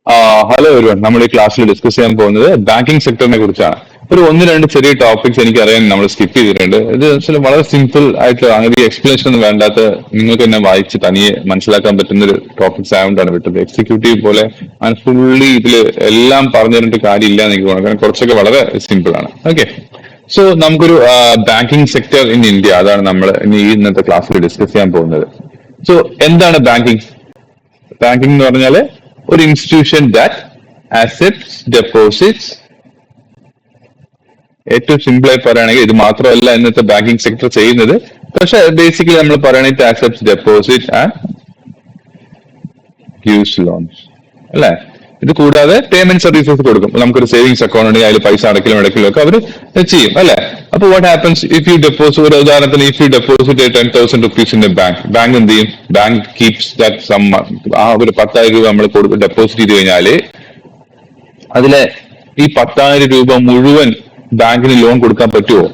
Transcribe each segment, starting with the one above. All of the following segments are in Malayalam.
ഹലോ എവരിവൺ, നമ്മൾ ഈ ക്ലാസ്സിൽ ഡിസ്കസ് ചെയ്യാൻ പോകുന്നത് ബാങ്കിങ് സെക്ടറിനെ കുറിച്ചാണ്. ഒരു ഒന്ന് രണ്ട് ചെറിയ ടോപ്പിക്സ് എനിക്ക് അറിയാൻ നമ്മൾ സ്കിപ്പ് ചെയ്തിട്ടുണ്ട്. ഇത് വെച്ചാൽ വളരെ സിമ്പിൾ ആയിട്ട് അങ്ങനെ എക്സ്പ്ലനേഷൻ ഒന്നും വേണ്ടാത്ത, നിങ്ങൾക്ക് തന്നെ വായിച്ച് തനിയെ മനസ്സിലാക്കാൻ പറ്റുന്ന ഒരു ടോപ്പിക്സ് ആയതുകൊണ്ടാണ് വിട്ടത്. എക്സിക്യൂട്ടീവ് പോലെ അങ്ങനെ ഫുള്ളി ഇതിൽ എല്ലാം പറഞ്ഞു തന്നിട്ട് കാര്യമില്ല എന്ന് എനിക്ക് തോന്നുന്നു. കാരണം കുറച്ചൊക്കെ വളരെ സിമ്പിൾ ആണ്. ഓക്കെ, സോ നമുക്കൊരു ബാങ്കിങ് സെക്ടർ ഇൻ ഇന്ത്യ, അതാണ് നമ്മൾ ഇന്നത്തെ ക്ലാസ്സിൽ ഡിസ്കസ് ചെയ്യാൻ പോകുന്നത്. സോ എന്താണ് ബാങ്കിങ്? ബാങ്കിങ് എന്ന് പറഞ്ഞാൽ ഒരു ഇൻസ്റ്റിറ്റ്യൂഷൻ ദാറ്റ് അസെപ്റ്റ്സ് ഡെപ്പോസിറ്റ്സ്. ഏറ്റവും സിമ്പിൾ ആയി പറയുകയാണെങ്കിൽ ഇത് മാത്രമല്ല ഇന്നത്തെ ബാങ്കിങ് സെക്ടർ ചെയ്യുന്നത്, പക്ഷെ ബേസിക്കലി നമ്മൾ പറയുകയാണെങ്കിൽ അസെപ്റ്റ്സ് ഡെപ്പോസിറ്റ് ആൻഡ് ഗീവ്സ് ലോൺസ് അല്ലെ. ഇത് കൂടാതെ പേയ്മെന്റ് സർവീസസ് കൊടുക്കും. നമുക്കൊരു സേവിങ്സ് അക്കൗണ്ട് ഉണ്ടെങ്കിൽ അതിൽ പൈസ അടക്കലും ഇടയ്ക്കലും ഒക്കെ അവർ ചെയ്യും അല്ലെ. അപ്പൊ what happens if you deposit, ഒരു ഉദാഹരണത്തിന് if you deposit 10,000 rupees in a bank, bank എന്ത് ചെയ്യും? Bank keeps that sum. ആ ഒരു 10,000 രൂപ നമ്മൾ ഡെപ്പോസിറ്റ് ചെയ്ത് കഴിഞ്ഞാല് അതിലെ ഈ 10,000 രൂപ മുഴുവൻ ബാങ്കിന് ലോൺ കൊടുക്കാൻ പറ്റുമോ?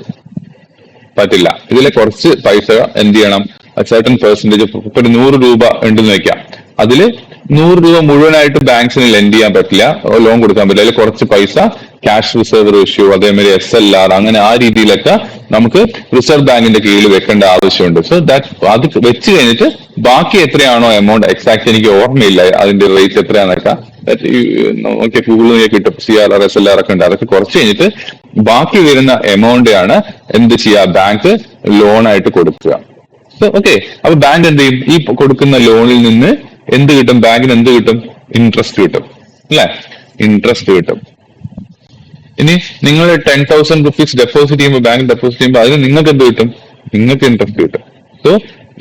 പറ്റില്ല. ഇതിലെ കുറച്ച് പൈസ എന്ത് ചെയ്യണം? സർട്ടൻ പെർസെന്റേജ്, ഇപ്പൊ ഒരു 100 രൂപ ഉണ്ടെന്ന് വെക്കാം, അതില് 100 രൂപ മുഴുവനായിട്ട് ബാങ്ക്സിന് ലെൻഡ് ചെയ്യാൻ പറ്റില്ല, ലോൺ കൊടുക്കാൻ പറ്റില്ല. അതിൽ കുറച്ച് പൈസ ക്യാഷ് റിസർവ് റേഷ്യോ, അതേമാതിരി SLR, അങ്ങനെ ആ രീതിയിലൊക്കെ നമുക്ക് റിസർവ് ബാങ്കിന്റെ കീഴിൽ വെക്കേണ്ട ആവശ്യമുണ്ട്. സോ ദാറ്റ് അത് വെച്ച് കഴിഞ്ഞിട്ട് ബാക്കി എത്രയാണോ എമൗണ്ട്, എക്സാക്ട് എനിക്ക് ഓർമ്മയില്ല അതിന്റെ റേറ്റ് എത്രയാന്നൊക്കെ, ഓക്കെ ഗൂഗിളിൽ കിട്ടും. CRR SLR ഒക്കെ ഉണ്ട്. അതൊക്കെ കുറച്ച് കഴിഞ്ഞിട്ട് ബാക്കി വരുന്ന എമൗണ്ട് ആണ് എന്ത് ചെയ്യുക? ബാങ്ക് ലോണായിട്ട് കൊടുക്കുക. സോ ഓക്കെ, അപ്പൊ ബാങ്ക് എന്ത് ചെയ്യും? ഈ കൊടുക്കുന്ന ലോണിൽ നിന്ന് എന്ത് കിട്ടും? ബാങ്കിന് എന്ത് കിട്ടും? ഇൻട്രസ്റ്റ് കിട്ടും അല്ലെ. ഇൻട്രസ്റ്റ് കിട്ടും. ഇനി നിങ്ങൾ 10,000 rupees ഡെപ്പോസിറ്റ് ചെയ്യുമ്പോൾ, ബാങ്ക് ഡെപ്പോസിറ്റ് ചെയ്യുമ്പോൾ അതിന് നിങ്ങൾക്ക് എന്ത് കിട്ടും? നിങ്ങൾക്ക് ഇൻട്രസ്റ്റ് കിട്ടും. സോ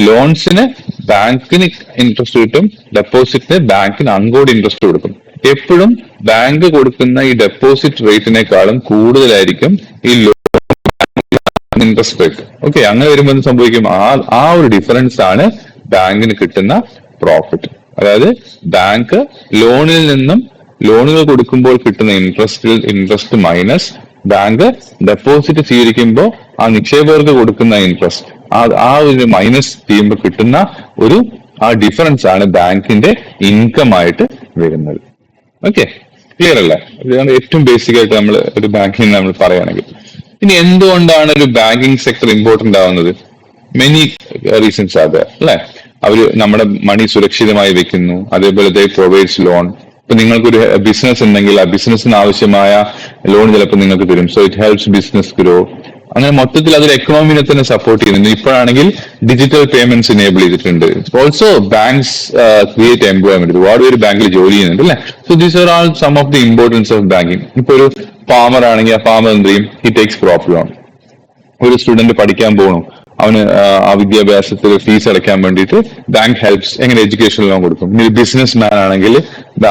ലോൺസിന് ബാങ്കിന് ഇൻട്രസ്റ്റ് കിട്ടും, ഡെപ്പോസിറ്റിന് ബാങ്കിന് അങ്ങോട്ട് ഇൻട്രസ്റ്റ് കൊടുക്കും. എപ്പോഴും ബാങ്ക് കൊടുക്കുന്ന ഈ ഡെപ്പോസിറ്റ് റേറ്റിനേക്കാളും കൂടുതലായിരിക്കും ഈ ലോൺ ഇൻട്രസ്റ്റ് റേറ്റ്. ഓക്കെ, അങ്ങനെ വരുമ്പോൾ എന്ത് സംഭവിക്കും? ആ ഒരു ഡിഫറൻസ് ആണ് ബാങ്കിന് കിട്ടുന്ന പ്രോഫിറ്റ്. അതായത് ബാങ്ക് ലോണിൽ നിന്നും ലോണുകൾ കൊടുക്കുമ്പോൾ കിട്ടുന്ന ഇൻട്രസ്റ്റ് മൈനസ് ബാങ്ക് ഡെപ്പോസിറ്റ് സ്വീകരിക്കുമ്പോൾ ആ നിക്ഷേപകർക്ക് കൊടുക്കുന്ന ഇൻട്രസ്റ്റ്, ആ ഒരു മൈനസ് ചെയ്യുമ്പോൾ കിട്ടുന്ന ഒരു ആ ഡിഫറൻസ് ആണ് ബാങ്കിന്റെ ഇൻകം ആയിട്ട് വരുന്നത്. ഓക്കെ, ക്ലിയർ അല്ലേ? ഇതാണ് ഏറ്റവും ബേസിക് ആയിട്ട് നമ്മൾ ഒരു ബാങ്കിങ് നമ്മൾ പറയുകയാണെങ്കിൽ. ഇനി എന്തുകൊണ്ടാണ് ഒരു ബാങ്കിങ് സെക്ടർ ഇമ്പോർട്ടന്റ് ആവുന്നത്? മെനി റീസൺസ് അത് അല്ലെ. അവര് നമ്മുടെ മണി സുരക്ഷിതമായി വെക്കുന്നു, അതേപോലെ ദേ പ്രൊവൈഡ്സ് ലോൺ. ഇപ്പൊ നിങ്ങൾക്കൊരു ബിസിനസ് ഉണ്ടെങ്കിൽ ആ ബിസിനസ്സിന് ആവശ്യമായ ലോൺ ചിലപ്പോൾ നിങ്ങൾക്ക് തരും. So it helps business grow. അങ്ങനെ മൊത്തത്തിൽ അതൊരു എക്കണോമിനെ തന്നെ സപ്പോർട്ട് ചെയ്യുന്നുണ്ട്. ഇപ്പോഴാണെങ്കിൽ ഡിജിറ്റൽ പേയ്മെന്റ്സ് ഇനേബിൾ ചെയ്തിട്ടുണ്ട്. Also banks create employment. ഒരുപാട് പേര് ബാങ്കിൽ ജോലി ചെയ്യുന്നുണ്ട് അല്ലെ. So these are all some of the importance of banking. ഇപ്പൊ ഒരു ഫാമർ ആണെങ്കിൽ ആ ഫാമർ എന്ത് ചെയ്യും? He takes crop loan. ഒരു സ്റ്റുഡന്റ് പഠിക്കാൻ പോകണം, അവന് ആ വിദ്യാഭ്യാസത്തിൽ ഫീസ് അടയ്ക്കാൻ വേണ്ടിയിട്ട് ബാങ്ക് ഹെൽപ്സ്. എങ്ങനെ? എഡ്യൂക്കേഷൻ ലോൺ കൊടുക്കും. ഇനി ബിസിനസ് മാൻ ആണെങ്കിൽ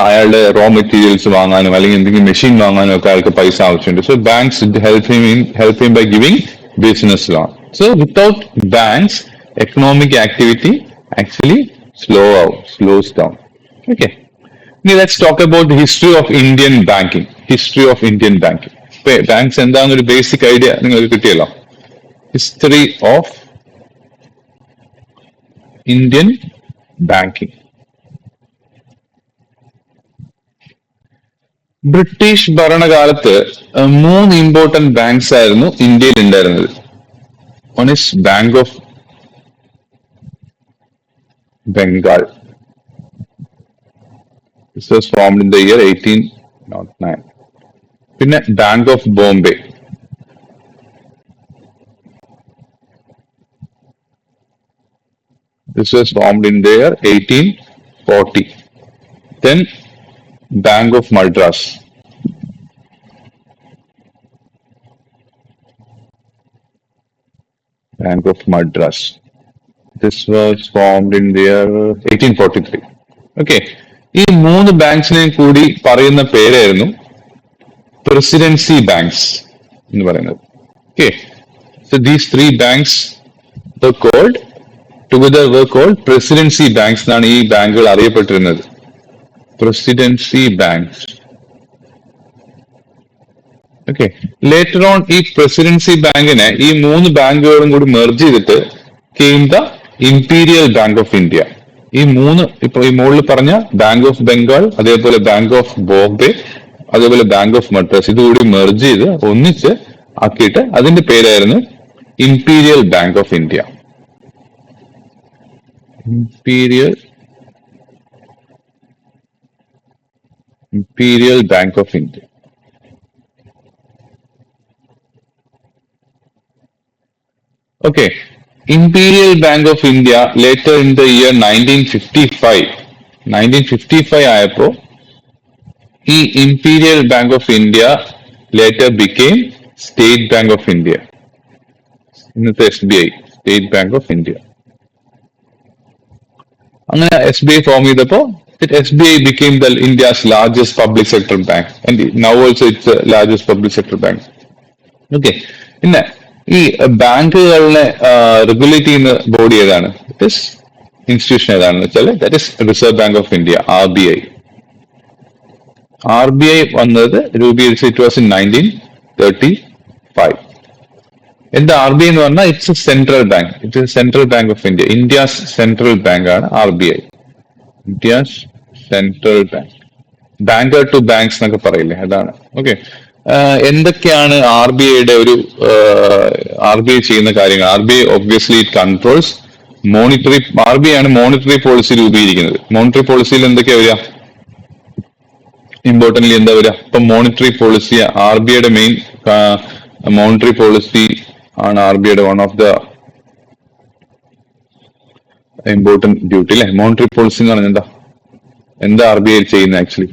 അയാളുടെ റോ മെറ്റീരിയൽസ് വാങ്ങാനും അല്ലെങ്കിൽ എന്തെങ്കിലും മെഷീൻ വാങ്ങാനും ഒക്കെ അയാൾക്ക് പൈസ ആവശ്യമുണ്ട്. So banks help him by giving business loan. So without banks economic activity actually slows down. Okay, ഇനി let's talk about history of Indian banking. History of Indian banking. Banks എന്താണെന്നൊരു ബേസിക് ഐഡിയ നിങ്ങൾക്ക് കിട്ടിയല്ലോ. History of Indian banking. British ഭരണകാലത്ത് 3 ഇമ്പോർട്ടന്റ് ബാങ്ക്സ് ആയിരുന്നു ഇന്ത്യയിൽ ഉണ്ടായിരുന്നത്. One is bank of Bengal. This was formed in the year 1809. പിന്നെ bank of Bombay. This was formed in the year 1840. Then Bank of Madras. Bank of Madras. This was formed in the year 1843. Okay. ഈ 3 ബാങ്ക്സിനെയും കൂടി പറയുന്ന പേരായിരുന്നു പ്രസിഡൻസി ബാങ്ക്സ് എന്ന് പറയുന്നത്. Okay. So these 3 banks were called presidency banks എന്നാണ് ഈ ബാങ്കുകൾ അറിയപ്പെട്ടിരുന്നത്. Presidency banks. Okay, later on ഈ പ്രസിഡൻസി ബാങ്കിനെ ഈ 3 ബാങ്കുകളും കൂടി മെർജ് ചെയ്തിട്ട് came the imperial bank of India. ഈ മൂന്ന് ഇപ്പൊ ഈ മുകളിൽ പറഞ്ഞ ബാങ്ക് ഓഫ് ബംഗാൾ, അതേപോലെ ബാങ്ക് ഓഫ് ബോംബെ, അതേപോലെ ബാങ്ക് ഓഫ് മദ്രാസ്, ഇതുകൂടി മെർജ് ചെയ്ത് ഒന്നിച്ച് ആക്കിയിട്ട് അതിന്റെ പേരായിരുന്നു imperial bank of India. Imperial bank of India. Okay, Imperial Bank of India later in the year 1955 ആയപ്പോ ഈ Imperial Bank of India later became State Bank of India. ഇന്നത്തെ SBI, State Bank of India. അങ്ങനെ SBI ഫോം ചെയ്തപ്പോ SBI became the India's largest public sector bank, and now also it's the largest public sector bank. Okay, പിന്നെ ഈ ബാങ്കുകളെ റെഗുലേറ്റ് ചെയ്യുന്ന ബോഡി ഏതാണ്? ഇറ്റ് ഇസ് ഇൻസ്റ്റിറ്റ്യൂഷൻ ഏതാണെന്ന് വെച്ചാൽ that is reserve bank of India, RBI. RBI വന്നത് രൂപീകരിച്ചത് ഇറ്റ് വാസ് ഇൻ 1935. എന്താ RBI എന്ന് പറഞ്ഞാൽ? It's a central bank. It is central bank of India. India's central bank ആണ് RBI. India's central bank. Banker to banks എന്നൊക്കെ പറയില്ലേ, അതാണ്. ഓക്കെ, എന്തൊക്കെയാണ് RBIയുടെ ഒരു RBI ചെയ്യുന്ന കാര്യങ്ങൾ? RBI obviously it controls monetary. RBI ആണ് മോണിറ്ററി പോളിസി രൂപീകരിക്കുന്നത്. മോണിറ്ററി പോളിസിയിൽ എന്തൊക്കെയാ വരിക? ഇമ്പോർട്ടന്റ്ലി എന്താ വരിക? ഇപ്പൊ മോണിറ്ററി പോളിസി RBIയുടെ മെയിൻ മോണിറ്ററി പോളിസി ആണ് RBIയുടെ one of the important duty അല്ലെ. മോണിറ്ററി പോളിസി എന്ന് പറഞ്ഞാൽ എന്താ RBI ചെയ്യുന്നത് ആക്ച്വലി?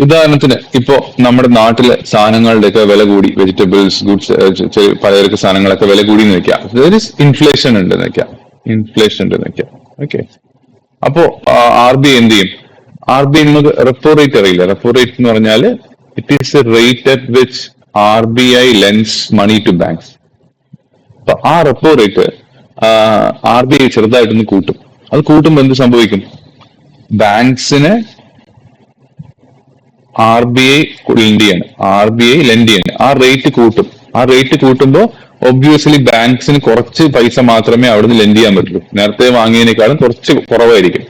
ഉദാഹരണത്തിന് ഇപ്പോ നമ്മുടെ നാട്ടിലെ സാധനങ്ങളുടെയൊക്കെ വില കൂടി, വെജിറ്റബിൾസ്, ഗുഡ്സ്, പലചരക്ക് സാധനങ്ങളൊക്കെ വില കൂടി എന്ന് വെക്കാം. ഇൻഫ്ലേഷൻ ഉണ്ടെന്ന് വെക്കാം. ഓക്കെ, അപ്പോ RBI എന്ത് ചെയ്യും? RBI നമുക്ക് റെപ്പോ റേറ്റ് അറിയില്ല. റെപ്പോ റേറ്റ് എന്ന് പറഞ്ഞാൽ it is a rate at which RBI lends money to banks. അപ്പൊ ആ റെപ്പോ റേറ്റ് RBI ചെറുതായിട്ടൊന്ന് കൂട്ടും. അത് കൂട്ടുമ്പോൾ എന്ത് സംഭവിക്കും? ബാങ്ക്സിന് RBI ലെൻഡ് ചെയ്യാണ്. ആ റേറ്റ് കൂട്ടും. ആ റേറ്റ് കൂട്ടുമ്പോൾ ഒബ്വിയസ്ലി ബാങ്ക്സിന് കുറച്ച് പൈസ മാത്രമേ അവിടുന്ന് ലെൻഡ് ചെയ്യാൻ പറ്റുള്ളൂ. നേരത്തെ വാങ്ങിയതിനേക്കാളും കുറച്ച് കുറവായിരിക്കും.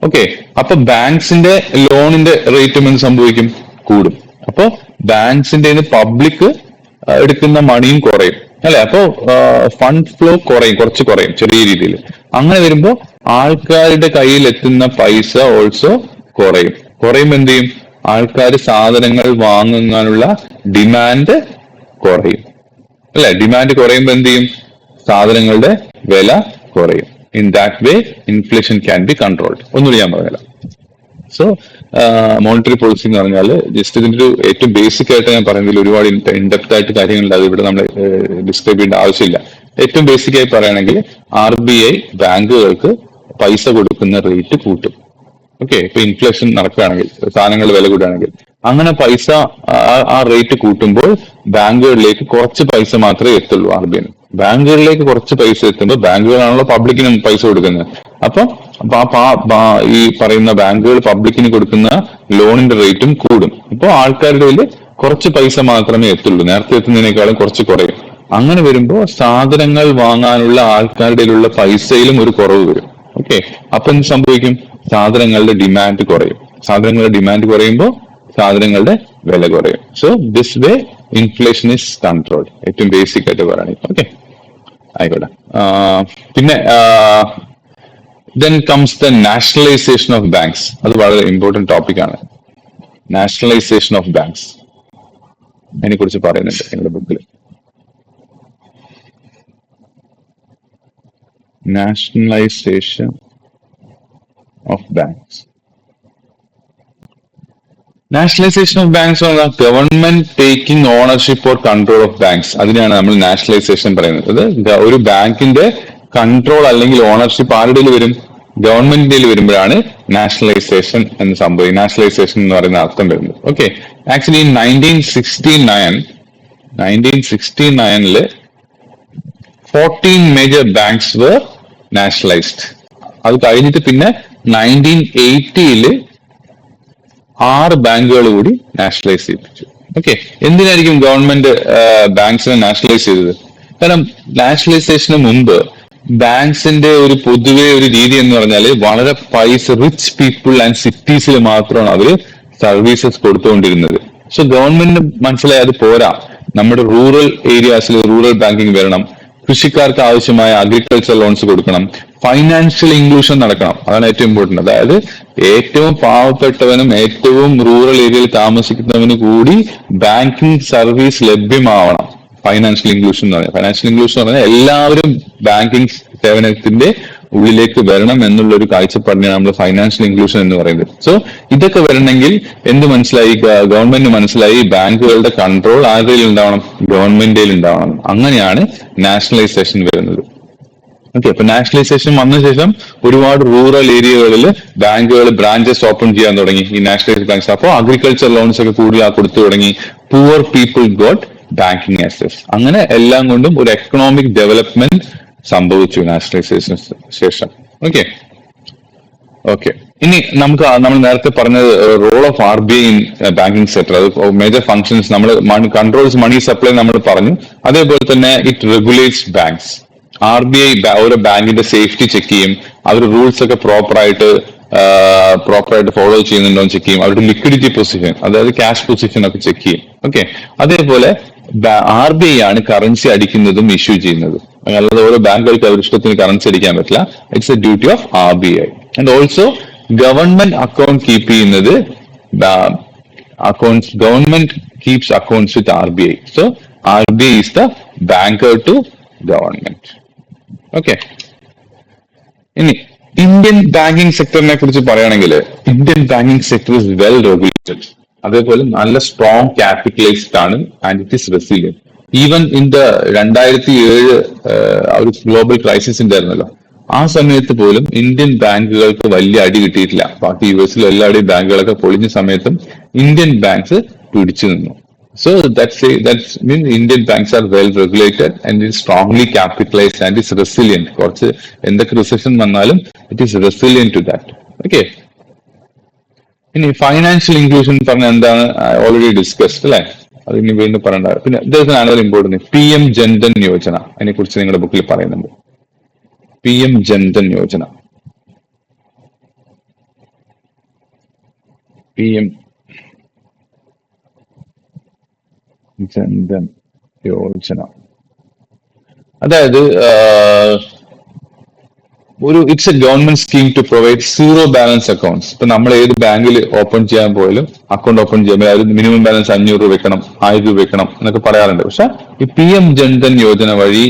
ഓക്കെ, അപ്പൊ ബാങ്ക്സിന്റെ ലോണിന്റെ റേറ്റും എന്ത് സംഭവിക്കും? കൂടും. അപ്പൊ ബാങ്ക്സിന്റെ പബ്ലിക് എടുക്കുന്ന മണിയും കുറയും അല്ലെ. അപ്പൊ ഫണ്ട് ഫ്ലോ കുറച്ച് കുറയും ചെറിയ രീതിയിൽ. അങ്ങനെ വരുമ്പോ ആൾക്കാരുടെ കയ്യിൽ എത്തുന്ന പൈസ ഓൾസോ കുറയുമ്പോ എന്ത് ചെയ്യും? ആൾക്കാർ സാധനങ്ങൾ വാങ്ങാനുള്ള ഡിമാൻഡ് കുറയും അല്ലെ. ഡിമാൻഡ് കുറയുമ്പോൾ എന്ത് ചെയ്യും? സാധനങ്ങളുടെ വില കുറയും. In that way inflation can be controlled. ഒന്നുകൂടി ഞാൻ പറഞ്ഞുതരാം. സോ മോണിറ്ററി പോളിസി എന്ന് പറഞ്ഞാൽ ജസ്റ്റ് ഇതിന്റെ ഒരു ഏറ്റവും ബേസിക് ആയിട്ട് ഞാൻ പറയുന്നതിൽ ഒരുപാട് ഇൻഡെപ്ത് ആയിട്ട് കാര്യങ്ങളുണ്ട്. അത് ഇവിടെ നമ്മൾ ഡിസ്ക്രൈബ് ചെയ്യേണ്ട ആവശ്യമില്ല. ഏറ്റവും ബേസിക് ആയി പറയുകയാണെങ്കിൽ RBI ബാങ്കുകൾക്ക് പൈസ കൊടുക്കുന്ന റേറ്റ് കൂട്ടും. ഓക്കെ, ഇപ്പൊ ഇൻഫ്ലേഷൻ നടക്കുകയാണെങ്കിൽ, സാധനങ്ങൾ വില കൂടുകയാണെങ്കിൽ, അങ്ങനെ പൈസ ആ റേറ്റ് കൂട്ടുമ്പോൾ ബാങ്കുകളിലേക്ക് കുറച്ച് പൈസ മാത്രമേ എത്തുള്ളൂ. RBI ബാങ്കുകളിലേക്ക് കുറച്ച് പൈസ എത്തുമ്പോൾ ബാങ്കുകളാണല്ലോ പബ്ലിക്കിന് പൈസ കൊടുക്കുന്നത്. അപ്പൊ ഈ പറയുന്ന ബാങ്കുകൾ പബ്ലിക്കിന് കൊടുക്കുന്ന ലോണിന്റെ റേറ്റും കൂടും. ഇപ്പോൾ ആൾക്കാരുടെ കയ്യിൽ കുറച്ച് പൈസ മാത്രമേ എത്തുള്ളൂ. നേരത്തെ എത്തുന്നതിനേക്കാളും കുറച്ച് കുറയും. അങ്ങനെ വരുമ്പോൾ സാധനങ്ങൾ വാങ്ങാനുള്ള ആൾക്കാരുടെ കയ്യിലുള്ള പൈസയിലും ഒരു കുറവ് വരും. ഓക്കെ, അപ്പൊ എന്ത് സംഭവിക്കും? സാധനങ്ങളുടെ ഡിമാൻഡ് കുറയും. സാധനങ്ങളുടെ ഡിമാൻഡ് കുറയുമ്പോൾ സാധനങ്ങളുടെ വില കുറയും. So this way inflation is controlled. ഏറ്റവും ബേസിക് ആയിട്ട് പറയുകയാണെങ്കിൽ. ഓക്കെ, ആയിക്കോട്ടെ. പിന്നെ then comes the nationalization of banks. അത് വളരെ ഇമ്പോർട്ടന്റ് ടോപ്പിക് ആണ്. നാഷണലൈസേഷൻ ഓഫ് ബാങ്ക്സ് അതിനെ കുറിച്ച് പറയുന്നുണ്ട് നിങ്ങളുടെ ബുക്കിൽ. Nationalisation of banks. Nationalisation of banks government taking ownership or control of banks. അതിനെയാണ് നമ്മൾ നാഷണലൈസേഷൻ പറയുന്നത്. ഒരു ബാങ്കിന്റെ കൺട്രോൾ അല്ലെങ്കിൽ ഓണർഷിപ്പ് ആരുടെ വരും? ഗവൺമെന്റിന്റെ വരുമ്പോഴാണ് നാഷണലൈസേഷൻ എന്ന് സംഭവിക്കും. നാഷണലൈസേഷൻ എന്ന് പറയുന്ന അർത്ഥം വരുന്നത്. Okay, actually 1969 14 major banks were nationalised. അത് കഴിഞ്ഞിട്ട് പിന്നെ 1980 6 ബാങ്കുകൾ കൂടി നാഷണലൈസ് ചെയ്യിപ്പിച്ചു. ഓക്കെ, എന്തിനായിരിക്കും ഗവൺമെന്റ് ബാങ്ക്സിനെ നാഷണലൈസ് ചെയ്തത്? കാരണം നാഷണലൈസേഷന് മുമ്പ് ബാങ്ക്സിന്റെ ഒരു പൊതുവെ ഒരു രീതി എന്ന് പറഞ്ഞാൽ വളരെ പൈസ റിച്ച് പീപ്പിൾ ആൻഡ് സിറ്റീസിൽ മാത്രമാണ് അവര് സർവീസസ് കൊടുത്തുകൊണ്ടിരുന്നത്. സോ ഗവൺമെന്റിന് മനസ്സിലായി അത് പോരാ, നമ്മുടെ റൂറൽ ഏരിയാസിൽ റൂറൽ ബാങ്കിങ് വരണം, കൃഷിക്കാർക്ക് ആവശ്യമായ അഗ്രികൾച്ചർ ലോൺസ് കൊടുക്കണം, ഫൈനാൻഷ്യൽ ഇൻക്ലൂഷൻ നടക്കണം. അതാണ് ഏറ്റവും ഇമ്പോർട്ടന്റ്. അതായത് ഏറ്റവും പാവപ്പെട്ടവനും ഏറ്റവും റൂറൽ ഏരിയയിൽ താമസിക്കുന്നവന് കൂടി ബാങ്കിങ് സർവീസ് ലഭ്യമാവണം. ഫൈനാൻഷ്യൽ ഇൻക്ലൂഷൻ എന്ന് പറയുന്നത്, ഫൈനാൻഷ്യൽ ഇൻക്ലൂഷൻ എന്ന് പറഞ്ഞാൽ എല്ലാവരും ബാങ്കിങ് സേവനത്തിന്റെ ഉള്ളിലേക്ക് വരണം എന്നുള്ള ഒരു കാഴ്ചപ്പാടിനെയാണ് നമ്മൾ ഫൈനാൻഷ്യൽ ഇൻക്ലൂഷൻ എന്ന് പറയുന്നത്. സോ ഇതൊക്കെ വരണമെങ്കിൽ എന്ത് മനസ്സിലായി, ഗവൺമെന്റ് മനസ്സിലായി ബാങ്കുകളുടെ കൺട്രോൾ ആരുടെ ഉണ്ടാവണം, ഗവൺമെന്റിൽ ഉണ്ടാവണം. അങ്ങനെയാണ് നാഷണലൈസേഷൻ വരുന്നത്. ഓക്കെ, അപ്പൊ നാഷണലൈസേഷൻ വന്ന ശേഷം ഒരുപാട് റൂറൽ ഏരിയകളിൽ ബാങ്കുകൾ ബ്രാഞ്ചസ് ഓപ്പൺ ചെയ്യാൻ തുടങ്ങി, ഈ നാഷണലൈസ്ഡ് ബാങ്ക്സ്. അപ്പോൾ അഗ്രികൾച്ചർ ലോൺസ് ഒക്കെ കൂടുതൽ കൊടുത്തു തുടങ്ങി. Poor people got banking access. അങ്ങനെ എല്ലാം കൊണ്ടും ഒരു എക്കണോമിക് ഡെവലപ്മെന്റ് സംഭവിച്ചു നാഷണലൈസേഷന് ശേഷം. ഓക്കെ ഓക്കെ ഇനി നമ്മൾ നേരത്തെ പറഞ്ഞത് role of RBI in banking sector, അത് മേജർ ഫങ്ഷൻസ്. നമ്മൾ കൺട്രോൾസ് മണി സപ്ലൈ നമ്മൾ പറഞ്ഞു. അതേപോലെ തന്നെ ഇറ്റ് റെഗുലേറ്റ്സ് ബാങ്ക്സ്. RBI ഓരോ ബാങ്കിന്റെ സേഫ്റ്റി ചെക്ക് ചെയ്യും, അവർ റൂൾസ് ഒക്കെ പ്രോപ്പറായിട്ട് ഫോളോ ചെയ്യുന്നുണ്ടോ എന്ന് ചെക്ക് ചെയ്യും, അവരുടെ ലിക്വിഡിറ്റി പൊസിഷൻ, അതായത് ക്യാഷ് പൊസിഷൻ ഒക്കെ ചെക്ക് ചെയ്യും. ഓക്കെ, അതേപോലെ RBI ആണ് കറൻസി അടിക്കുന്നതും ഇഷ്യൂ ചെയ്യുന്നതും. അല്ലാതെ ഓരോ ബാങ്കുകൾക്ക് അവരുടെ ഇഷ്ടത്തിന് കറൻസി അടിക്കാൻ പറ്റില്ല. It's a duty of RBI. And also government account keep ചെയ്യുന്നത്, government keeps accounts with RBI. So RBI is the banker to government. Okay, ഇനി ഇന്ത്യൻ ബാങ്കിങ് സെക്ടറിനെ കുറിച്ച് പറയുകയാണെങ്കിൽ Indian banking sector is well regulated. അതേപോലെ നല്ല സ്ട്രോങ് ക്യാപിറ്റലൈസ്ഡ് ആണ് and it is resilient. Even in the 2007 ഒരു ഗ്ലോബൽ ക്രൈസിസ് ഉണ്ടായിരുന്നല്ലോ, ആ സമയത്ത് പോലും ഇന്ത്യൻ ബാങ്കുകൾക്ക് വലിയ അടി കിട്ടിയിട്ടില്ല. ബാക്കി US എല്ലാവരുടെയും ബാങ്കുകളൊക്കെ പൊളിഞ്ഞ സമയത്തും ഇന്ത്യൻ ബാങ്ക്സ് പിടിച്ചു നിന്നു. So that's means Indian banks are well regulated and is strongly capitalized and is resilient. കുറച്ച് എന്തൊക്കെ റിസഷൻ വന്നാലും it is resilient to that. Okay. ഇനി ഫൈനാൻഷ്യൽ ഇൻക്ലൂഷൻ പറഞ്ഞ എന്താണ്, ഓൾറെഡി ഡിസ്കസ്ഡ് അല്ലെ, അത് ഇനി വീണ്ടും പറയണ്ട. പിന്നെ another important PM Jan Dhan Yojana, അതിനെ കുറിച്ച് നിങ്ങളുടെ ബുക്കിൽ പറയുന്നുണ്ട്. PM ജൻധൻ യോജന, PM ജൻധൻ യോജന, അതായത് it's a government scheme to provide zero balance accounts. ഇപ്പൊ നമ്മൾ ഏത് ബാങ്കിൽ ഓപ്പൺ ചെയ്യാൻ പോയാലും അക്കൗണ്ട് ഓപ്പൺ ചെയ്യുമ്പോൾ അത് മിനിമം ബാലൻസ് 500 രൂപ വെക്കണം, 1000 രൂപ വെക്കണം എന്നൊക്കെ പറയാറുണ്ട്. പക്ഷെ ഈ PM ജൻധൻ യോജന വഴി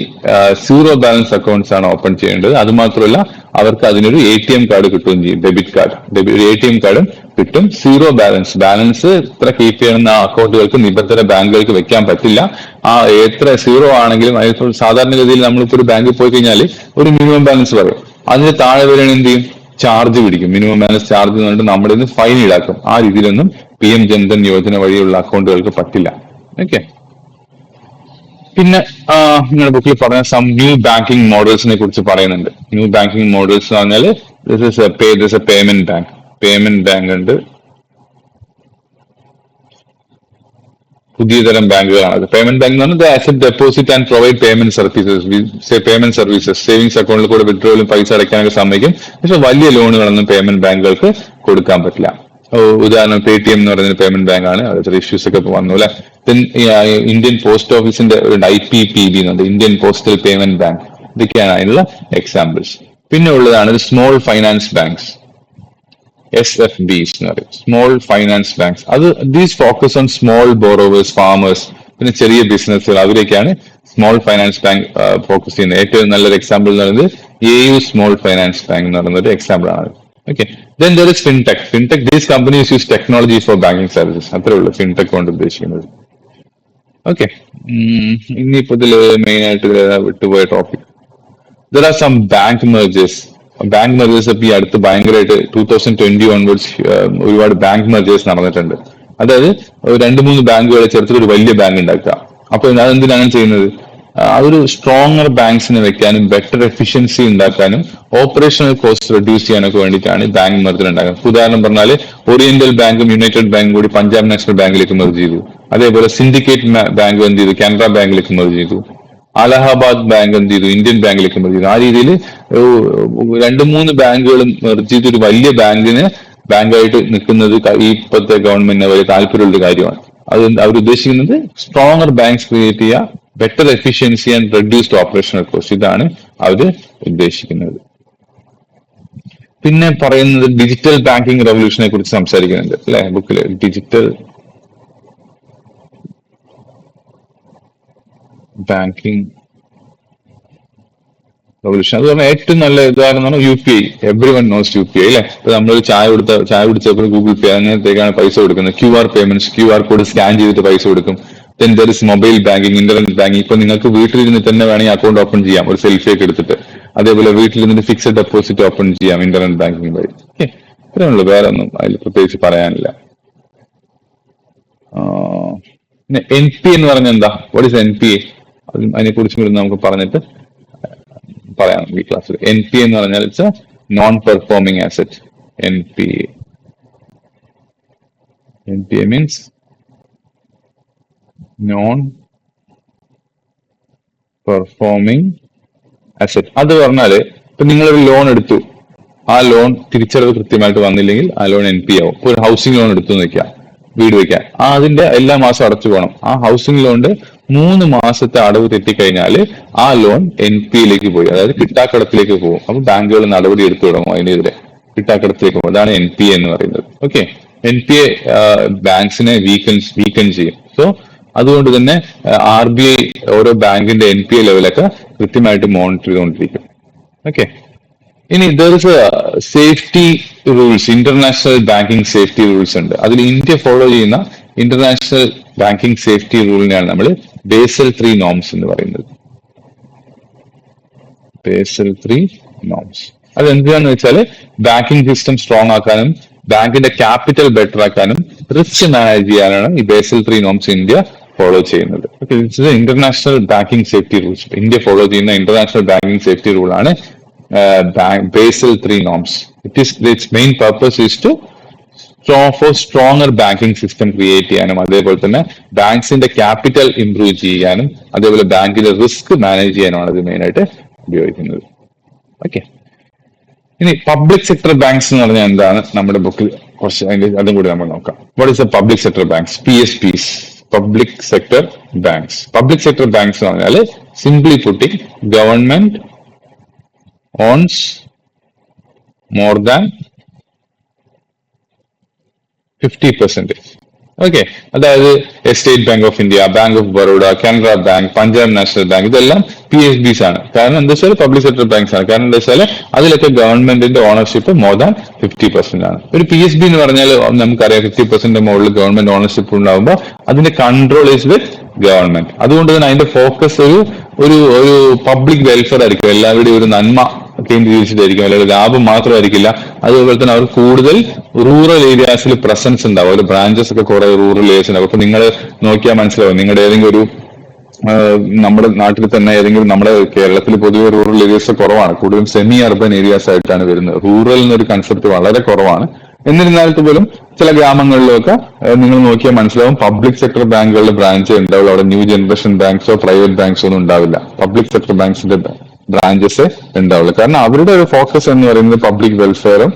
സീറോ ബാലൻസ് അക്കൗണ്ട്സ് ആണ് ഓപ്പൺ ചെയ്യേണ്ടത്. അത് മാത്രമല്ല അവർക്ക് അതിനൊരു ATM കാർഡ് കിട്ടുകയും ചെയ്യും, ഡെബിറ്റ് കാർഡ്, ATM കാർഡും കിട്ടും. സീറോ ബാലൻസ് ഇത്ര കീപ്പ് ചെയ്യുന്ന അക്കൗണ്ടുകൾക്ക് നിബന്ധന ബാങ്കുകൾക്ക് വെക്കാൻ പറ്റില്ല. എത്ര സീറോ ആണെങ്കിലും സാധാരണഗതിയിൽ നമ്മളിപ്പോ ഒരു ബാങ്കിൽ പോയി കഴിഞ്ഞാൽ ഒരു മിനിമം ബാലൻസ് പറയും, അതിന് താഴെ വരെയാണ് എന്ത് ചെയ്യും, ചാർജ് പിടിക്കും. മിനിമം ബാലൻസ് ചാർജ് എന്നിട്ട് നമ്മുടെ നിന്ന് ഫൈൻ ഈടാക്കും. ആ രീതിയിലൊന്നും PM ജൻധൻ യോജന വഴിയുള്ള അക്കൗണ്ടുകൾക്ക് പറ്റില്ല. ഓക്കെ, പിന്നെ നിങ്ങളുടെ ബുക്കിൽ പറഞ്ഞ സം ന്യൂ ബാങ്കിങ് മോഡൽസിനെ കുറിച്ച് പറയുന്നുണ്ട്. ന്യൂ ബാങ്കിങ് മോഡൽസ് എന്ന് പറഞ്ഞാൽ ദിസ് എ പേയ്മെന്റ് ബാങ്ക് ഉണ്ട്, പുതിയ തരം ബാങ്കുകളാണ്. പേയ്മെന്റ് ബാങ്ക് എന്ന് പറഞ്ഞാൽ asset deposit and provide payment services. Savings അക്കൗണ്ടിൽ കൂടെ വിഡ്രോയിലും പൈസ അടയ്ക്കാനൊക്കെ സമ്മതിക്കും. പക്ഷെ വലിയ ലോണുകളൊന്നും പേയ്മെന്റ് ബാങ്കുകൾക്ക് കൊടുക്കാൻ പറ്റില്ല. ഉദാഹരണം Paytm എന്ന് പറയുന്ന പേയ്മെന്റ് ബാങ്ക് ആണ്, ചെറിയ ഇഷ്യൂസ് ഒക്കെ വന്നു അല്ലെ. ഇന്ത്യൻ പോസ്റ്റ് ഓഫീസിന്റെ ഒരു IPPB എന്നുണ്ട്, ഇന്ത്യൻ പോസ്റ്റൽ പേയ്മെന്റ് ബാങ്ക്. ഇതൊക്കെയാണ് അതിനുള്ള എക്സാമ്പിൾസ്. പിന്നെ ഉള്ളതാണ് സ്മോൾ ഫൈനാൻസ് ബാങ്ക്സ്, SFBs എന്ന് പറയും, സ്മോൾ ഫൈനാൻസ് ബാങ്ക്സ്. അത് these focus on small borrowers, farmers, പിന്നെ ചെറിയ ബിസിനസ്സുകൾ, അവരൊക്കെയാണ് സ്മോൾ ഫൈനാൻസ് ബാങ്ക് ഫോക്കസ് ചെയ്യുന്നത്. ഏറ്റവും നല്ലൊരു എക്സാമ്പിൾ എന്ന് പറയുന്നത് AU സ്മോൾ ഫൈനാൻസ് ബാങ്ക് എന്ന് പറയുന്ന ഒരു എക്സാമ്പിൾ ആണ്. Okay. Then there is fintech. These companies use technology for banking services. അത്രേ ഉള്ളൂ ഫിൻടെക് കൊണ്ട് ഉദ്ദേശിക്കുന്നത്. ഓക്കെ, ഇനിയിപ്പോ ഇതില് മെയിൻ ആയിട്ട് വിട്ടുപോയ topic, there are some bank mergers. ഈ അടുത്ത് ഭയങ്കരമായിട്ട് 2020 ഓൺവേർഡ്സ് ഒരുപാട് ബാങ്ക് മെർജേഴ്സ് നടന്നിട്ടുണ്ട്. അതായത് 2-3 ബാങ്കുകളെ ചേർത്തിട്ട് ഒരു വലിയ ബാങ്ക് ഉണ്ടാക്കുക. അപ്പൊ അതെന്തിനാണ് ചെയ്യുന്നത്, അതൊരു സ്ട്രോങ്ങർ ബാങ്ക്സിനെ വെക്കാനും ബെറ്റർ എഫിഷ്യൻസി ഉണ്ടാക്കാനും ഓപ്പറേഷണൽ കോസ്റ്റ് റെഡ്യൂസ് ചെയ്യാനൊക്കെ വേണ്ടിയിട്ടാണ് ബാങ്ക് മെർജർ ഉണ്ടാക്കുന്നത്. ഉദാഹരണം പറഞ്ഞാൽ ഓറിയന്റൽ ബാങ്കും യുണൈറ്റഡ് ബാങ്കും കൂടി പഞ്ചാബ് നാഷണൽ ബാങ്കിലേക്ക് മെർജ് ചെയ്തു. അതേപോലെ സിൻഡിക്കേറ്റ് ബാങ്ക് എന്ത് ചെയ്തു, കാനറ ബാങ്കിലേക്ക് മെർജ് ചെയ്തു. അലഹാബാദ് ബാങ്ക് എന്ത് ചെയ്തു, ഇന്ത്യൻ ബാങ്കിലേക്ക് മെർജ് ചെയ്തു. ആ രീതിയിൽ 2-3 ബാങ്കുകളും മെർജ് ചെയ്ത് ഒരു വലിയ ബാങ്കായിട്ട് നിൽക്കുന്നത് ഈ ഇപ്പോഴത്തെ ഗവൺമെന്റിന് വലിയ താല്പര്യമുള്ള കാര്യമാണ്. അത് അവരുദ്ദേശിക്കുന്നത് സ്ട്രോങ്ങർ ബാങ്ക്സ് ക്രിയേറ്റ് ചെയ്യുക, better efficiency and reduced operational cost, ഇതാണ് അവര് ഉദ്ദേശിക്കുന്നത്. പിന്നെ പറയുന്നത് ഡിജിറ്റൽ ബാങ്കിങ് റെവല്യൂഷനെ കുറിച്ച് സംസാരിക്കുന്നുണ്ട് അല്ലെ ബുക്കില്. ഡിജിറ്റൽ ബാങ്കിങ് റെവല്യൂഷൻ അത് പറഞ്ഞാൽ ഏറ്റവും നല്ല ഉദാഹരണമാണ് UPI. Every one nose UPI അല്ലെ. ഇപ്പൊ നമ്മളൊരു ചായ കുടിച്ചപ്പോൾ ഗൂഗിൾ പേ അങ്ങനത്തേക്കാണ് പൈസ കൊടുക്കുന്നത്. QR payments, QR code scan ചെയ്തിട്ട് പൈസ കൊടുക്കും. Then there is mobile banking, internet banking. ഇപ്പൊ നിങ്ങൾക്ക് വീട്ടിലിരുന്നിട്ട് തന്നെ വേണമെങ്കിൽ അക്കൗണ്ട് ഓപ്പൺ ചെയ്യാം, ഒരു സെൽഫി ഒക്കെ എടുത്തിട്ട്. അതേപോലെ വീട്ടിലിരുന്നിട്ട് ഫിക്സഡ് ഡെപ്പോസിറ്റ് ഓപ്പൺ ചെയ്യാം ഇന്റർനെറ്റ് ബാങ്കിങ് വഴി. ഇത്രയേ ഉള്ളൂ, വേറെ ഒന്നും അതിൽ പ്രത്യേകിച്ച് പറയാനില്ല. NPA എന്ന് പറഞ്ഞാൽ എന്താ, വാട്ട് ഇസ് NPA? അതിനെ കുറിച്ചും നമുക്ക് പറഞ്ഞിട്ട് പറയാം ഈ ക്ലാസ്സിൽ. NPA എന്ന് പറഞ്ഞാൽ it's A non performing asset. NPA means non performing asset. അത് പറഞ്ഞാല് ഇപ്പൊ നിങ്ങളൊരു ലോൺ എടുത്തു, ആ ലോൺ തിരിച്ചടവ് കൃത്യമായിട്ട് വന്നില്ലെങ്കിൽ ആ ലോൺ NPA ആവും. ഇപ്പൊ ഒരു ഹൗസിംഗ് ലോൺ എടുത്തു നിൽക്കാം, വീട് വെക്കാൻ, അതിന്റെ എല്ലാ മാസം അടച്ചു പോകണം. ആ ഹൗസിംഗ് ലോണിന്റെ 3 മാസത്തെ അടവ് തെറ്റിക്കഴിഞ്ഞാല് ആ ലോൺ NPAയിലേക്ക് പോയി, അതായത് കിട്ടാക്കടത്തിലേക്ക് പോകും. അപ്പൊ ബാങ്കുകൾ നടപടി എടുത്തു തുടങ്ങും അതിനെതിരെ, കിട്ടാക്കടത്തിലേക്ക് പോകും. അതാണ് NPA എന്ന് പറയുന്നത്. ഓക്കെ, NPA ബാങ്ക്സിനെ വീക്കൻ ചെയ്യും. സോ അതുകൊണ്ട് തന്നെ RBI ഓരോ ബാങ്കിന്റെ NPA ലെവലൊക്കെ കൃത്യമായിട്ട് മോണിറ്റർ ചെയ്തുകൊണ്ടിരിക്കും. ഓക്കെ, ഇനി there is safety rules, international banking safety rules ഉണ്ട്. അതിൽ ഇന്ത്യ ഫോളോ ചെയ്യുന്ന ഇന്റർനാഷണൽ ബാങ്കിങ് സേഫ്റ്റി റൂളിനെയാണ് നമ്മൾ ബേസൽ 3 നോംസ് എന്ന് പറയുന്നത്. ബേസൽ 3 നോംസ് അത് എന്തിനാന്ന് വെച്ചാൽ ബാങ്കിങ് സിസ്റ്റം സ്ട്രോങ് ആക്കാനും ബാങ്കിന്റെ ക്യാപിറ്റൽ ബെറ്റർ ആക്കാനും റിസ്ക് മാനേജ് ചെയ്യാനാണ് ഈ ബേസൽ 3 നോംസ് ഇന്ത്യ ഫോളോ ചെയ്യുന്നത്. International banking safety rules. India follow ചെയ്യുന്ന ഇന്റർനാഷണൽ ബാങ്കിങ് സേഫ്റ്റി റൂളാണ് Basel 3 norms. Its main purpose is to for stronger banking system create ചെയ്യാനും അതേപോലെ തന്നെ ബാങ്ക്സിന്റെ ക്യാപിറ്റൽ ഇംപ്രൂവ് ചെയ്യാനും അതേപോലെ ബാങ്കിന്റെ റിസ്ക് മാനേജ് ചെയ്യാനുമാണ് ഇത് മെയിൻ ആയിട്ട് ഉപയോഗിക്കുന്നത്. ഓക്കെ, ഇനി പബ്ലിക് സെക്ടർ ബാങ്ക്സ് എന്ന് പറഞ്ഞാൽ എന്താണ്, നമ്മുടെ ബുക്കിൽ കുറച്ച് അതും കൂടി നമ്മൾ നോക്കാം. What is the public sector banks? PSBs, public sector banks. Public sector banks എന്ന് പറഞ്ഞാൽ simply putting government owns more than 50%. Okay, അതായത് State Bank of India, Bank of Baroda, Canara bank, Punjab national bank, ഇതെല്ലാം PSBs ആണ്. കാരണം എന്താ വെച്ചാൽ പബ്ലിക് സെക്ടർ ബാങ്ക്സ് ആണ്. കാരണം എന്താ വെച്ചാൽ അതിലൊക്കെ ഗവൺമെന്റിന്റെ ഓണർഷിപ്പ് മോർ ദാൻ 50% ആണ്. ഒരു PSB എന്ന് പറഞ്ഞാൽ നമുക്കറിയാം 50% മുകളിൽ ഗവൺമെന്റ് ഓണർഷിപ്പ് ഉണ്ടാകുമ്പോൾ അതിന്റെ കൺട്രോൾ ഈസ് വിത്ത് ഗവൺമെന്റ്. അതുകൊണ്ട് തന്നെ അതിന്റെ ഫോക്കസ് ഒരു പബ്ലിക് വെൽഫെയർ ആയിരിക്കും, എല്ലാവരുടെയും ഒരു നന്മ കേന്ദ്രീകരിച്ചിട്ടായിരിക്കും, അല്ലെങ്കിൽ ലാഭം മാത്രമായിരിക്കില്ല. അതുപോലെ തന്നെ അവർ കൂടുതൽ റൂറൽ ഏരിയാസിൽ പ്രസൻസ് ഉണ്ടാവും. ഒരു ബ്രാഞ്ചസ് ഒക്കെ കുറെ റൂറൽ ഏരിയാസ് ഉണ്ടാവും. അപ്പൊ നിങ്ങൾ നോക്കിയാൽ മനസ്സിലാവും, നിങ്ങളുടെ ഏതെങ്കിലും ഒരു നമ്മുടെ നാട്ടിൽ തന്നെ ഏതെങ്കിലും, നമ്മുടെ കേരളത്തിൽ പൊതുവെ റൂറൽ ഏരിയാസ് കുറവാണ്, കൂടുതലും സെമി അർബൻ ഏരിയാസ് ആയിട്ടാണ് വരുന്നത്. റൂറൽ എന്നൊരു കൺസെപ്റ്റ് വളരെ കുറവാണ്. എന്നിരുന്നാലും പോലും ചില ഗ്രാമങ്ങളിലൊക്കെ നിങ്ങൾ നോക്കിയാൽ മനസ്സിലാവും പബ്ലിക് സെക്ടർ ബാങ്കുകളുടെ ബ്രാഞ്ച് ഉണ്ടാവില്ല. അവിടെ ന്യൂ ജനറേഷൻ ബാങ്ക്സോ പ്രൈവറ്റ് ബാങ്ക്സോ ഒന്നും ഉണ്ടാവില്ല. പബ്ലിക് സെക്ടർ ബാങ്ക്സിന്റെ ബ്രാഞ്ചസ് ഉണ്ടാവില്ല. കാരണം അവരുടെ ഒരു ഫോക്കസ് എന്ന് പറയുന്നത് പബ്ലിക് വെൽഫെയറും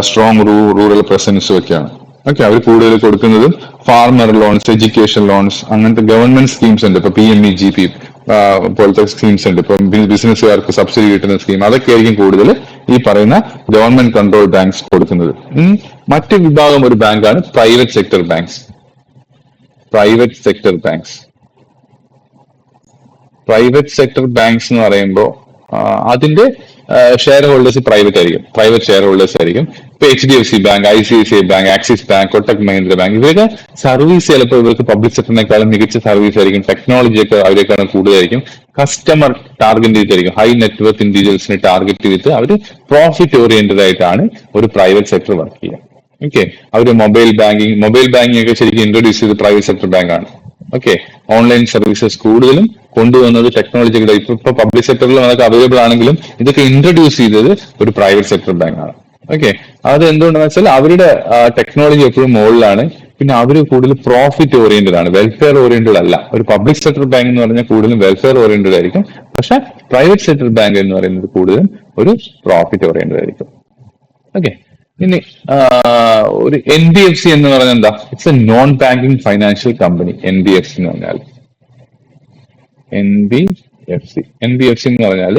സ്ട്രോങ് റൂറൽ പ്രസൻസും ഒക്കെയാണ്. ഓക്കെ, അവർ കൂടുതൽ കൊടുക്കുന്നതും ഫാർമർ ലോൺസ്, എഡ്യൂക്കേഷൻ ലോൺസ്, അങ്ങനത്തെ ഗവൺമെന്റ് സ്കീംസ് ഉണ്ട്. ഇപ്പൊ PMEGP പോലത്തെ സ്കീംസ് ഉണ്ട്. ഇപ്പൊ ബിസിനസ്സുകാർക്ക് സബ്സിഡി കിട്ടുന്ന സ്കീം, അതൊക്കെ ആയിരിക്കും കൂടുതൽ ഈ പറയുന്ന ഗവൺമെന്റ് കൺട്രോൾ ബാങ്ക്സ് കൊടുക്കുന്നത്. മറ്റു വിഭാഗം ഒരു ബാങ്കാണ് private sector banks. Private sector banks എന്ന് പറയുമ്പോൾ അതിന്റെ ഷെയർ ഹോൾഡേഴ്സ് പ്രൈവറ്റ് ആയിരിക്കും, പ്രൈവറ്റ് ഷെയർ ഹോൾഡേഴ്സ് ആയിരിക്കും. ഇപ്പൊ HDFC bank, ICICI bank, axis bank, Kotak Mahindra bank, ഇവരൊക്കെ സർവീസ് ചിലപ്പോൾ ഇവർക്ക് പബ്ലിക് സെക്ടറിനേക്കാളും മികച്ച സർവീസ് ആയിരിക്കും. ടെക്നോളജി ഒക്കെ അവരെക്കാളും കൂടുതലായിരിക്കും. കസ്റ്റമർ ടാർഗറ്റ് ചെയ്തിട്ടായിരിക്കും, ഹൈ നെറ്റ്വർത്ത് ഇൻഡിവിജ്വൽസിനെ ടാർഗറ്റ് ചെയ്തിട്ട് അവർ പ്രോഫിറ്റ് ഓറിയന്റഡ് ആയിട്ടാണ് ഒരു പ്രൈവറ്റ് സെക്ടർ വർക്ക് ചെയ്യുക. ഓക്കെ, അവർ മൊബൈൽ ബാങ്കിങ് ഒക്കെ ശരിക്കും ഇൻട്രൊഡ്യൂസ് ചെയ്ത് പ്രൈവറ്റ് സെക്ടർ ബാങ്കാണ്. ഓക്കെ, ഓൺലൈൻ സർവീസസ് കൂടുതലും കൊണ്ടുവന്നത് ടെക്നോളജി. ഇപ്പൊ പബ്ലിക് സെക്ടറിലും അതൊക്കെ അവൈലബിൾ ആണെങ്കിലും ഇതൊക്കെ ഇൻട്രൊഡ്യൂസ് ചെയ്തത് ഒരു പ്രൈവറ്റ് സെക്ടർ ബാങ്കാണ്. ഓക്കെ, അത് എന്തുകൊണ്ടെന്ന് വെച്ചാൽ അവരുടെ ടെക്നോളജി എപ്പോഴും മുകളിലാണ്. പിന്നെ അവർ കൂടുതൽ പ്രോഫിറ്റ് ഓറിയന്റഡ് ആണ്, വെൽഫെയർ ഓറിയന്റഡ് അല്ല. ഒരു പബ്ലിക് സെക്ടർ ബാങ്ക് എന്ന് പറഞ്ഞാൽ കൂടുതലും വെൽഫെയർ ഓറിയന്റഡ് ആയിരിക്കും, പക്ഷെ പ്രൈവറ്റ് സെക്ടർ ബാങ്ക് എന്ന് പറയുന്നത് കൂടുതലും ഒരു പ്രോഫിറ്റ് ഓറിയന്റഡ് ആയിരിക്കും. ഓക്കെ. ഇനി ഒരു NBFC എന്ന് പറഞ്ഞാൽ എന്താ? It's A non banking financial company. NBFC എന്ന് പറഞ്ഞാൽ NBFC എന്ന് പറഞ്ഞാൽ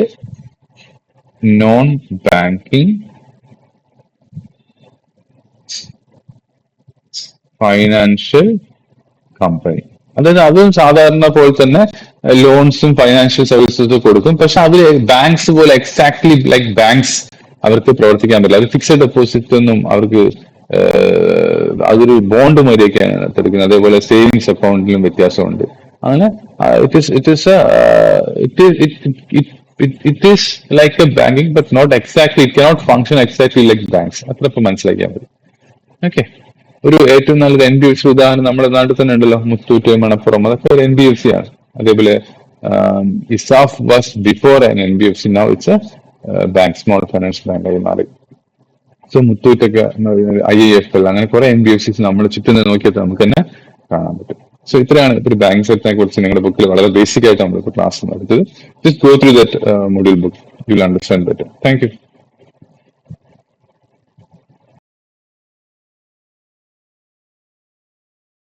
നോൺ ബാങ്കിങ് ഫൈനാൻഷ്യൽ കമ്പനി. അതായത് അതും സാധാരണ പോലെ തന്നെ ലോൺസും ഫൈനാൻഷ്യൽ സർവീസസും കൊടുക്കും, പക്ഷെ അതിൽ ബാങ്ക്സ് പോലെ എക്സാക്ട്ലി ലൈക്ക് ബാങ്ക്സ് അവർക്ക് പ്രവർത്തിക്കാൻ പറ്റില്ല. അത് ഫിക്സഡ് ഡെപ്പോസിറ്റ് ഒന്നും അവർക്ക് അതൊരു ബോണ്ട് മാതിരിയൊക്കെയാണ് എടുക്കുന്നത്. അതേപോലെ സേവിങ്സ് അക്കൗണ്ടിലും വ്യത്യാസമുണ്ട്. അങ്ങനെ it is like a banking but not exactly, it cannot function exactly like banks. അത്ര ഇപ്പൊ മനസ്സിലാക്കിയാൽ മതി. ഓക്കെ. ഒരു ഏറ്റവും നല്ലൊരു NBFC ഉദാഹരണം നമ്മുടെ നാട്ടിൽ തന്നെ ഉണ്ടല്ലോ, മുത്തൂറ്റ്, മണപ്പുറം, അതൊക്കെ ഒരു NBFC ആണ്. അതേപോലെ ESAF was before an NBFC, now it's A bank, small finance bank ആയി മാറി. സോ മുത്തൂറ്റൊക്കെ IIFL, അങ്ങനെ കുറെ NBFCs നമ്മൾ ചുറ്റും നോക്കിയാൽ നമുക്ക് തന്നെ കാണാൻ പറ്റും. സോ ഇത്രയാണ് ഒരു ബാങ്ക് സെക്ടറിനെ കുറിച്ച് നിങ്ങളുടെ ബുക്കിൽ വളരെ ബേസിക് ആയിട്ട് നമ്മളിപ്പോൾ ക്ലാസ് നടത്തത്. Just go through that module book, you will understand better. Thank U.